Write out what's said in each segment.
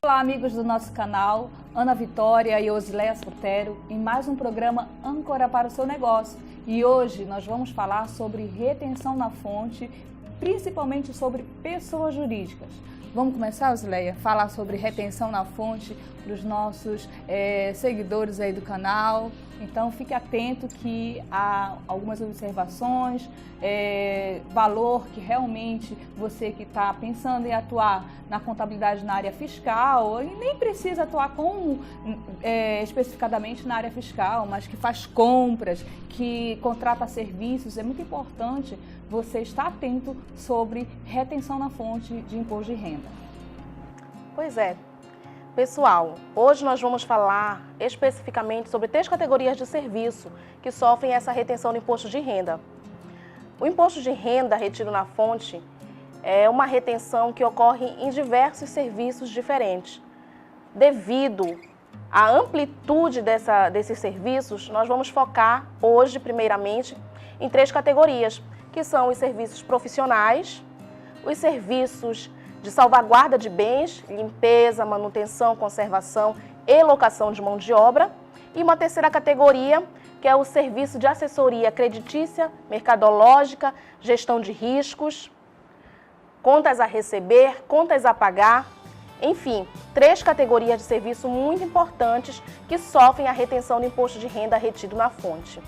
Olá, amigos do nosso canal, Ana Vitória e Osileia Sotero, em mais um programa Âncora para o seu negócio. E hoje nós vamos falar sobre retenção na fonte, principalmente sobre pessoas jurídicas. Vamos começar, Osileia, falar sobre retenção na fonte para os nossos seguidores aí do canal. Então fique atento que há algumas observações, valor que realmente você que está pensando em atuar na contabilidade na área fiscal, e nem precisa atuar especificadamente na área fiscal, mas que faz compras, que contrata serviços, é muito importante você estar atento sobre retenção na fonte de imposto de renda. Pois é. Pessoal, hoje nós vamos falar especificamente sobre 3 categorias de serviço que sofrem essa retenção do imposto de renda. O imposto de renda retido na fonte é uma retenção que ocorre em diversos serviços diferentes. Devido à amplitude desses serviços, nós vamos focar hoje, primeiramente, em 3 categorias, que são os serviços profissionais, os serviços de salvaguarda de bens, limpeza, manutenção, conservação e locação de mão de obra, e uma 3ª categoria, que é o serviço de assessoria creditícia, mercadológica, gestão de riscos, contas a receber, contas a pagar, enfim, 3 categorias de serviço muito importantes que sofrem a retenção do imposto de renda retido na fonte.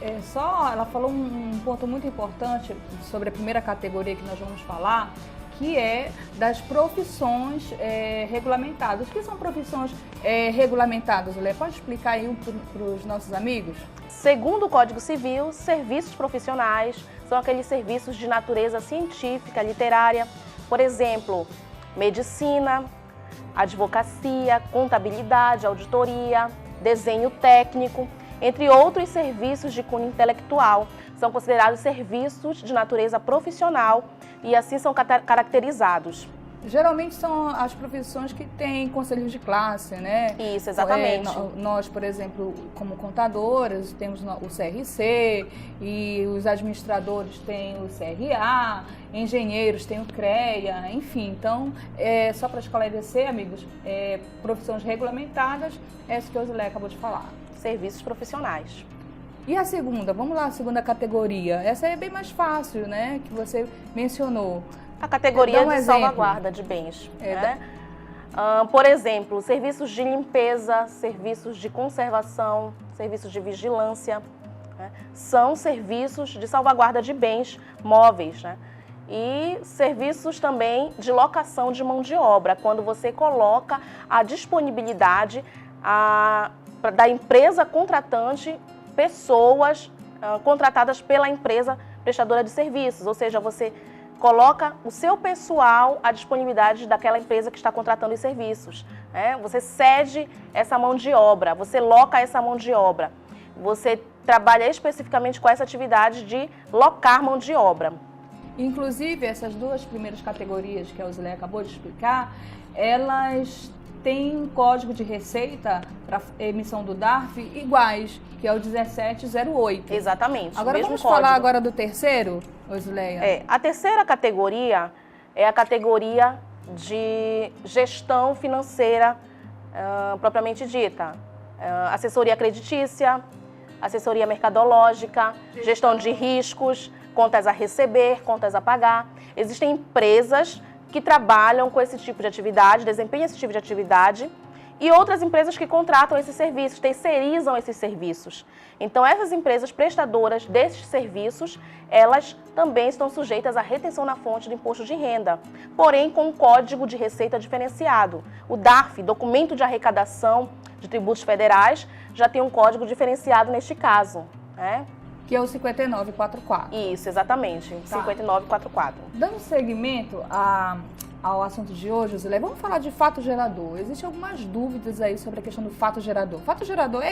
Ela falou um ponto muito importante sobre a primeira categoria que nós vamos falar, que é das profissões regulamentadas. O que são profissões regulamentadas, Lê? Pode explicar aí para os nossos amigos? Segundo o Código Civil, serviços profissionais são aqueles serviços de natureza científica, literária, por exemplo, medicina, advocacia, contabilidade, auditoria, desenho técnico, entre outros serviços de cunho intelectual. São considerados serviços de natureza profissional e assim são caracterizados. Geralmente são as profissões que têm conselhos de classe, né? Isso, exatamente. Nós, por exemplo, como contadoras, temos o CRC, e os administradores têm o CRA, engenheiros têm o CREA, enfim. Então, só para esclarecer, amigos, profissões regulamentadas, essa que a Osileia acabou de falar. Serviços profissionais. E a segunda? Vamos lá, a segunda categoria. Essa é bem mais fácil, né? Que você mencionou. A categoria de salvaguarda de bens. Né? Por exemplo, serviços de limpeza, serviços de conservação, serviços de vigilância, né? São serviços de salvaguarda de bens móveis, né? E serviços também de locação de mão de obra, quando você coloca a disponibilidade da empresa contratante, pessoas contratadas pela empresa prestadora de serviços, ou seja, você coloca o seu pessoal à disponibilidade daquela empresa que está contratando os serviços. Né? Você cede essa mão de obra, você loca essa mão de obra. Você trabalha especificamente com essa atividade de locar mão de obra. Inclusive, essas 2 primeiras categorias que a Osileia acabou de explicar, elas têm código de receita para emissão do DARF iguais, que é o 1708. Exatamente. Agora vamos falar agora do terceiro, Osileia? A 3ª categoria é a categoria de gestão financeira propriamente dita. Assessoria creditícia, assessoria mercadológica, gestão de riscos, contas a receber, contas a pagar. Existem empresas que trabalham com esse tipo de atividade, desempenham esse tipo de atividade, e outras empresas que contratam esses serviços, terceirizam esses serviços. Então, essas empresas prestadoras desses serviços, elas também estão sujeitas à retenção na fonte do imposto de renda, porém com um código de receita diferenciado. O DARF, Documento de Arrecadação de Tributos Federais, já tem um código diferenciado neste caso, né? Que é o 5944. Isso, exatamente, 5944. Dando seguimento ao assunto de hoje, Osileia, vamos falar de fato gerador. Existem algumas dúvidas aí sobre a questão do fato gerador. Fato gerador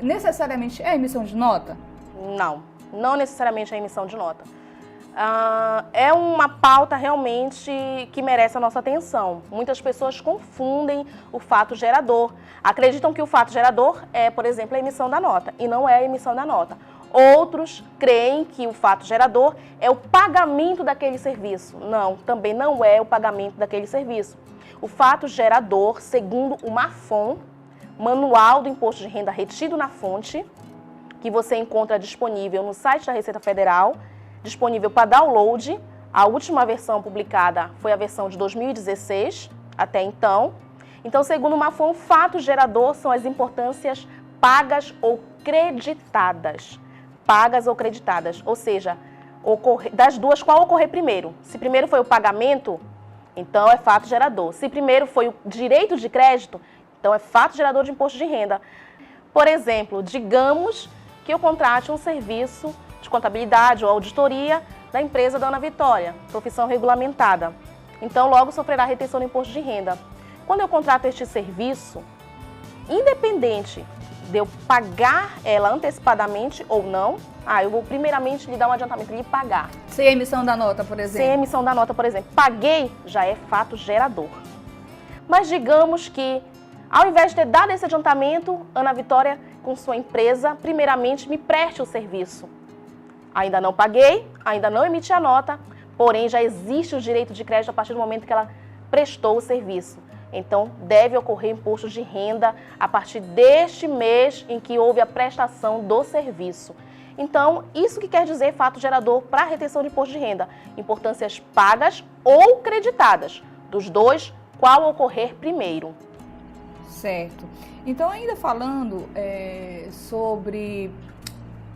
necessariamente é emissão de nota? Não necessariamente é emissão de nota. É uma pauta realmente que merece a nossa atenção. Muitas pessoas confundem o fato gerador. Acreditam que o fato gerador é, por exemplo, a emissão da nota, e não é a emissão da nota. Outros creem que o fato gerador é o pagamento daquele serviço. Não, também não é o pagamento daquele serviço. O fato gerador, segundo o MAFON, Manual do Imposto de Renda Retido na Fonte, que você encontra disponível no site da Receita Federal, disponível para download. A última versão publicada foi a versão de 2016, até então. Então, segundo o MAFON, o fato gerador são as importâncias pagas ou creditadas. Pagas ou creditadas, ou seja, das duas, qual ocorrer primeiro? Se primeiro foi o pagamento, então é fato gerador. Se primeiro foi o direito de crédito, então é fato gerador de imposto de renda. Por exemplo, digamos que eu contrate um serviço de contabilidade ou auditoria da empresa da Ana Vitória, profissão regulamentada. Então, logo sofrerá retenção do imposto de renda. Quando eu contrato este serviço, independente de eu pagar ela antecipadamente ou não, eu vou primeiramente lhe dar um adiantamento, lhe pagar. Sem emissão da nota, por exemplo. Sem emissão da nota, por exemplo. Paguei, já é fato gerador. Mas digamos que, ao invés de ter dado esse adiantamento, Ana Vitória, com sua empresa, primeiramente me preste o serviço. Ainda não paguei, ainda não emiti a nota, porém já existe o direito de crédito a partir do momento que ela prestou o serviço. Então, deve ocorrer imposto de renda a partir deste mês em que houve a prestação do serviço. Então, isso que quer dizer fato gerador para a retenção de imposto de renda. Importâncias pagas ou creditadas. Dos dois, qual ocorrer primeiro? Certo. Então, ainda falando sobre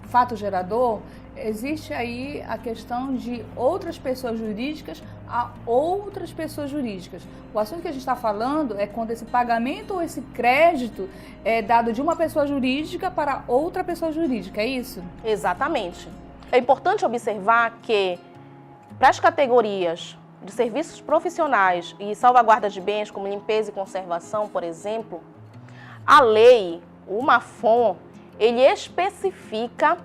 fato gerador, existe aí a questão de outras pessoas jurídicas a outras pessoas jurídicas. O assunto que a gente está falando é quando esse pagamento ou esse crédito é dado de uma pessoa jurídica para outra pessoa jurídica, é isso? Exatamente. É importante observar que, para as categorias de serviços profissionais e salvaguarda de bens, como limpeza e conservação, por exemplo, a lei, o MAFON, ele especifica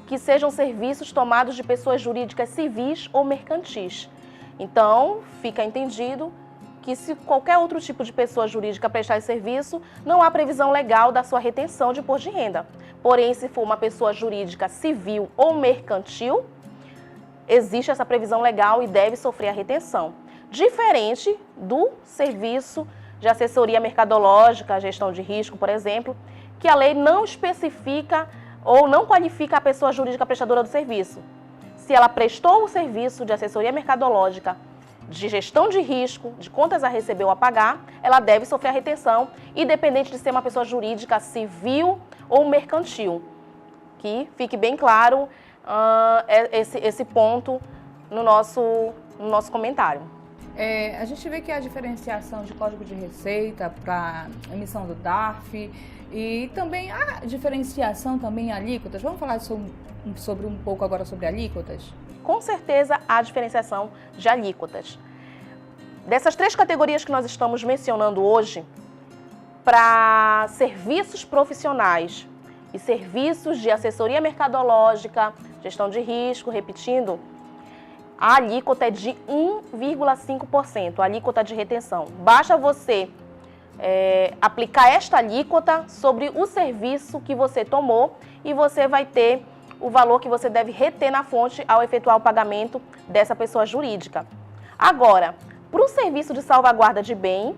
que sejam serviços tomados de pessoas jurídicas civis ou mercantis. Então, fica entendido que se qualquer outro tipo de pessoa jurídica prestar esse serviço, não há previsão legal da sua retenção de imposto de renda. Porém, se for uma pessoa jurídica civil ou mercantil, existe essa previsão legal e deve sofrer a retenção. Diferente do serviço de assessoria mercadológica, gestão de risco, por exemplo, que a lei não especifica ou não qualifica a pessoa jurídica prestadora do serviço. Se ela prestou o serviço de assessoria mercadológica, de gestão de risco, de contas a receber ou a pagar, ela deve sofrer a retenção, independente de ser uma pessoa jurídica civil ou mercantil. Que fique bem claro esse ponto no nosso comentário. A gente vê que a diferenciação de código de receita para emissão do DARF e também a diferenciação também em alíquotas. Vamos falar sobre um pouco agora sobre alíquotas? Com certeza há diferenciação de alíquotas. Dessas três categorias que nós estamos mencionando hoje, para serviços profissionais e serviços de assessoria mercadológica, gestão de risco, repetindo, a alíquota é de 1,5%, a alíquota de retenção. Basta você aplicar esta alíquota sobre o serviço que você tomou e você vai ter o valor que você deve reter na fonte ao efetuar o pagamento dessa pessoa jurídica. Agora, para o serviço de salvaguarda de bem,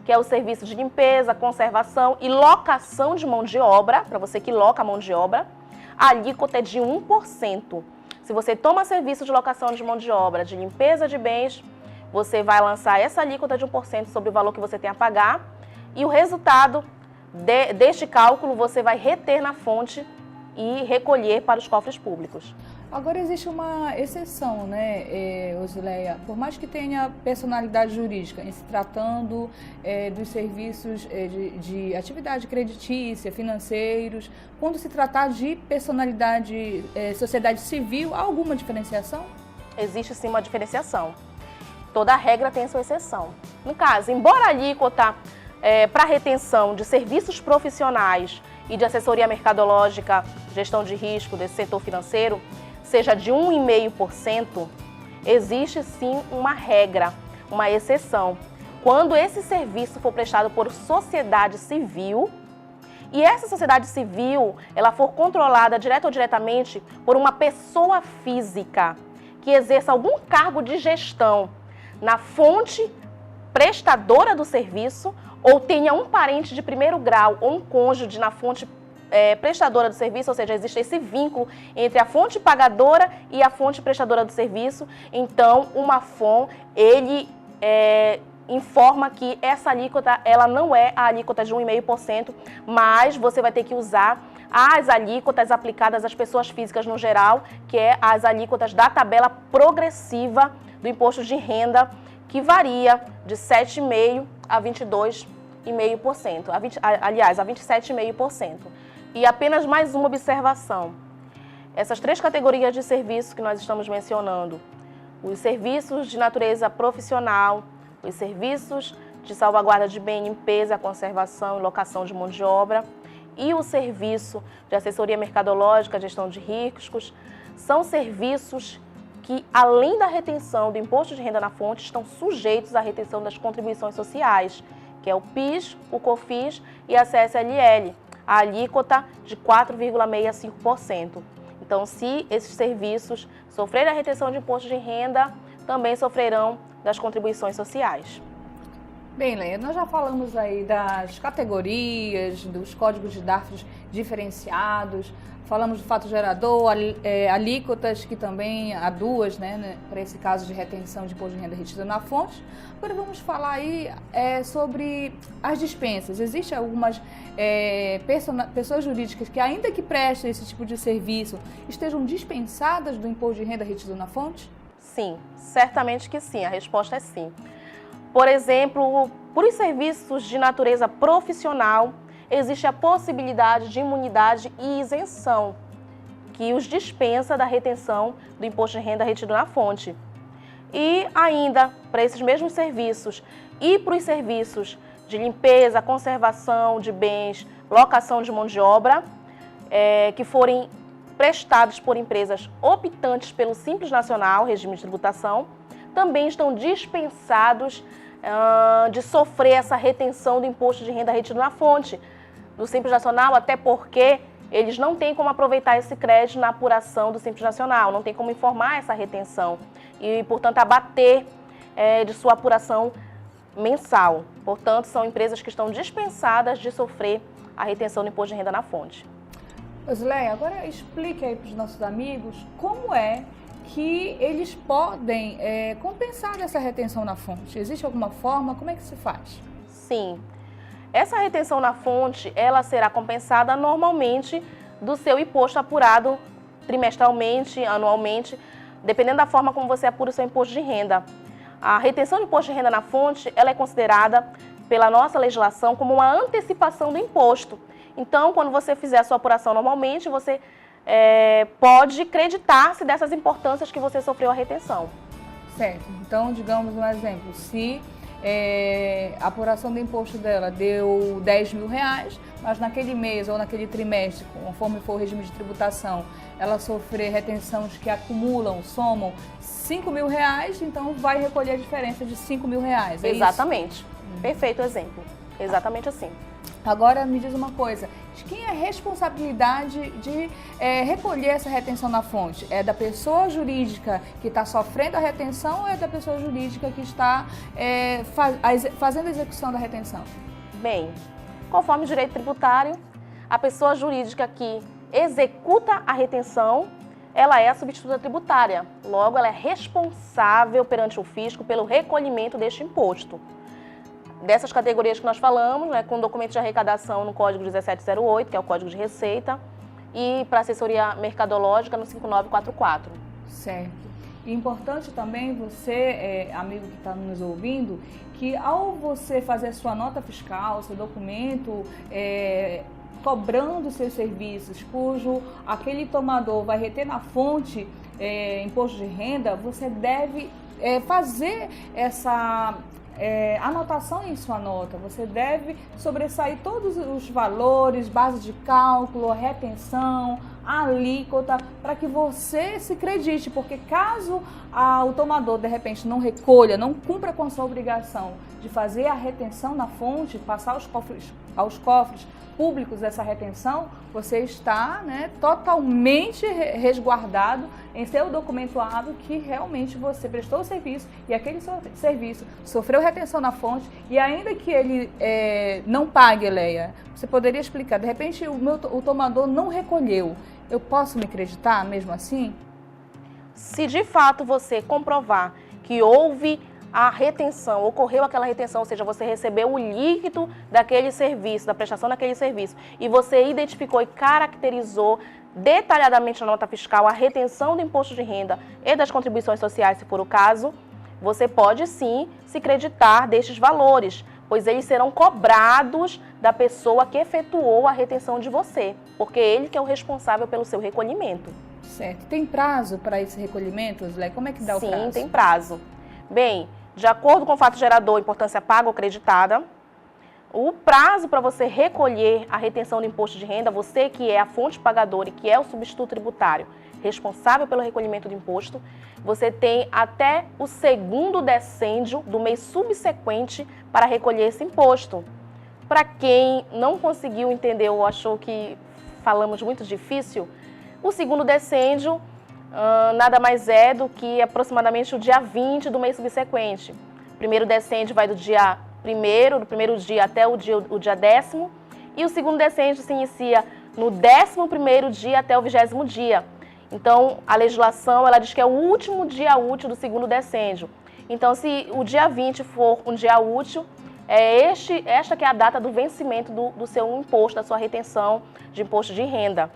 que é o serviço de limpeza, conservação e locação de mão de obra, para você que loca a mão de obra, a alíquota é de 1%. Se você toma serviço de locação de mão de obra, de limpeza de bens, você vai lançar essa alíquota de 1% sobre o valor que você tem a pagar e o resultado deste cálculo você vai reter na fonte e recolher para os cofres públicos. Agora existe uma exceção, né, Osileia? Por mais que tenha personalidade jurídica, em se tratando dos serviços de atividade creditícia, financeiros, quando se tratar de personalidade, sociedade civil, há alguma diferenciação? Existe sim uma diferenciação. Toda regra tem sua exceção. No caso, embora a alíquota para retenção de serviços profissionais e de assessoria mercadológica, gestão de risco desse setor financeiro, seja de 1,5%, existe sim uma regra, uma exceção. Quando esse serviço for prestado por sociedade civil e essa sociedade civil, ela for controlada direta ou diretamente por uma pessoa física que exerça algum cargo de gestão na fonte prestadora do serviço ou tenha um parente de primeiro grau ou um cônjuge na fonte prestadora do serviço, ou seja, existe esse vínculo entre a fonte pagadora e a fonte prestadora do serviço, então o Mafon, ele informa que essa alíquota, ela não é a alíquota de 1,5%, mas você vai ter que usar as alíquotas aplicadas às pessoas físicas no geral, que é as alíquotas da tabela progressiva do imposto de renda, que varia de 7,5% a 22,5%, aliás, a 27,5%. E apenas mais uma observação. Essas 3 categorias de serviços que nós estamos mencionando, os serviços de natureza profissional, os serviços de salvaguarda de bem, limpeza, conservação e locação de mão de obra e o serviço de assessoria mercadológica, gestão de riscos, são serviços que, além da retenção do imposto de renda na fonte, estão sujeitos à retenção das contribuições sociais, que é o PIS, o COFINS e a CSLL, a alíquota de 4,65%. Então, se esses serviços sofrerem a retenção de imposto de renda, também sofrerão das contribuições sociais. Bem, Leia, nós já falamos aí das categorias, dos códigos de DARFs diferenciados, falamos do fato gerador, alíquotas, que também há 2, né, para esse caso de retenção de imposto de renda retido na fonte. Agora vamos falar aí sobre as dispensas. Existem algumas pessoas jurídicas que, ainda que prestem esse tipo de serviço, estejam dispensadas do imposto de renda retido na fonte? Sim, certamente que sim, a resposta é sim. Por exemplo, para os serviços de natureza profissional, existe a possibilidade de imunidade e isenção, que os dispensa da retenção do imposto de renda retido na fonte. E ainda, para esses mesmos serviços e para os serviços de limpeza, conservação de bens, locação de mão de obra, que forem prestados por empresas optantes pelo Simples Nacional, regime de tributação, também estão dispensados de sofrer essa retenção do imposto de renda retido na fonte do Simples Nacional, até porque eles não têm como aproveitar esse crédito na apuração do Simples Nacional, não tem como informar essa retenção e, portanto, abater de sua apuração mensal. Portanto, são empresas que estão dispensadas de sofrer a retenção do imposto de renda na fonte. Osleia, agora explique aí para os nossos amigos como é que eles podem compensar essa retenção na fonte. Existe alguma forma? Como é que se faz? Sim. Essa retenção na fonte, ela será compensada normalmente do seu imposto apurado trimestralmente, anualmente, dependendo da forma como você apura o seu imposto de renda. A retenção de imposto de renda na fonte, ela é considerada pela nossa legislação como uma antecipação do imposto. Então, quando você fizer a sua apuração normalmente, você pode creditar-se dessas importâncias que você sofreu a retenção. Certo. Então, digamos um exemplo, se a apuração do imposto dela deu R$10.000, mas naquele mês ou naquele trimestre, conforme for o regime de tributação, ela sofrer retenções que acumulam, somam R$5.000, então vai recolher a diferença de R$5.000. Exatamente. Perfeito exemplo. Exatamente assim. Agora me diz uma coisa, de quem é a responsabilidade de recolher essa retenção na fonte? É da pessoa jurídica que está sofrendo a retenção ou é da pessoa jurídica que está fazendo a execução da retenção? Bem, conforme o direito tributário, a pessoa jurídica que executa a retenção, ela é a substituta tributária. Logo, ela é responsável perante o fisco pelo recolhimento deste imposto. Dessas categorias que nós falamos, com documento de arrecadação no Código 1708, que é o Código de Receita, e para assessoria mercadológica no 5944. Certo. E importante também você, amigo que está nos ouvindo, que ao você fazer a sua nota fiscal, seu documento, cobrando seus serviços, cujo aquele tomador vai reter na fonte imposto de renda, você deve fazer essa anotação em sua nota. Você deve sobressair todos os valores, base de cálculo, retenção, alíquota, para que você se credite, porque caso o tomador de repente não recolha, não cumpra com a sua obrigação de fazer a retenção na fonte, passar os cofres aos cofres públicos dessa retenção, você está, né, totalmente resguardado em seu documento hábil que realmente você prestou o serviço e aquele serviço sofreu retenção na fonte e ainda que ele não pague, Leia, você poderia explicar, de repente o tomador não recolheu, eu posso me acreditar mesmo assim? Se de fato você comprovar que houve a retenção, ocorreu aquela retenção, ou seja, você recebeu o líquido daquele serviço, da prestação daquele serviço, e você identificou e caracterizou detalhadamente na nota fiscal a retenção do imposto de renda e das contribuições sociais, se for o caso, você pode sim se creditar destes valores, pois eles serão cobrados da pessoa que efetuou a retenção de você, porque ele que é o responsável pelo seu recolhimento. Certo. Tem prazo para esse recolhimento, Zé? Como é que dá o prazo? Sim, tem prazo. Bem, de acordo com o fato gerador, importância paga ou creditada, o prazo para você recolher a retenção do imposto de renda, você que é a fonte pagadora e que é o substituto tributário responsável pelo recolhimento do imposto, você tem até o segundo decêndio do mês subsequente para recolher esse imposto. Para quem não conseguiu entender ou achou que falamos muito difícil, o segundo decêndio nada mais é do que aproximadamente o dia 20 do mês subsequente. O primeiro decêndio vai do dia 1º, do primeiro dia até o dia 10º, e o segundo decêndio se inicia no 11º dia até o 20º dia. Então, a legislação ela diz que é o último dia útil do segundo decêndio. Então, se o dia 20 for um dia útil, esta que é a data do vencimento do seu imposto, da sua retenção de imposto de renda.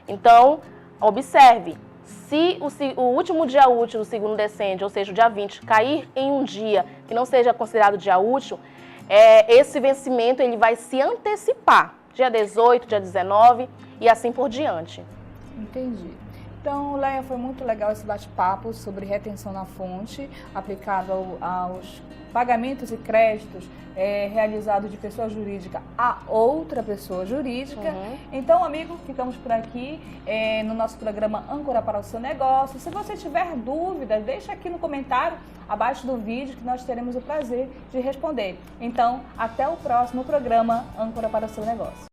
Então, observe, se o último dia útil do segundo decêndio, ou seja, o dia 20, cair em um dia que não seja considerado dia útil, esse vencimento ele vai se antecipar, dia 18, dia 19 e assim por diante. Entendi. Então, Leia, foi muito legal esse bate-papo sobre retenção na fonte, aplicado aos pagamentos e créditos realizados de pessoa jurídica a outra pessoa jurídica. Uhum. Então, amigo, ficamos por aqui no nosso programa Âncora para o seu negócio. Se você tiver dúvidas, deixa aqui no comentário abaixo do vídeo que nós teremos o prazer de responder. Então, até o próximo programa Âncora para o seu negócio.